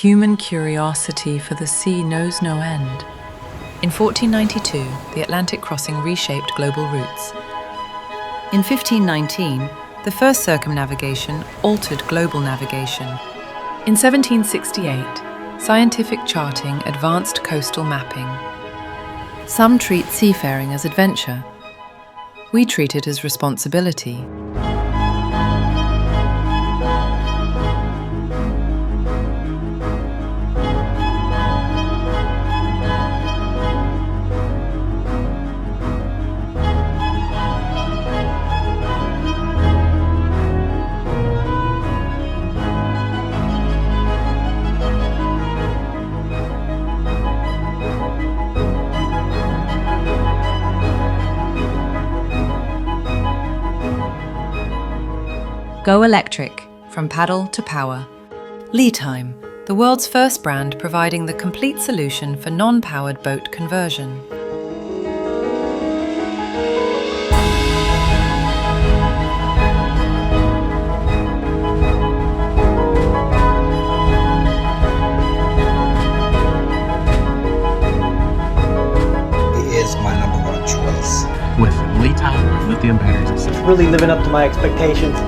Human curiosity for the sea knows no end. In 1492, the Atlantic crossing reshaped global routes. In 1519, the first circumnavigation altered global navigation. In 1768, scientific charting advanced coastal mapping. Some treat seafaring as adventure. We treat it as responsibility. Go electric, from paddle to power. LiTime, the world's first brand providing the complete solution for non-powered boat conversion. It is my #1 choice. With LiTime lithium batteries. It's really living up to my expectations.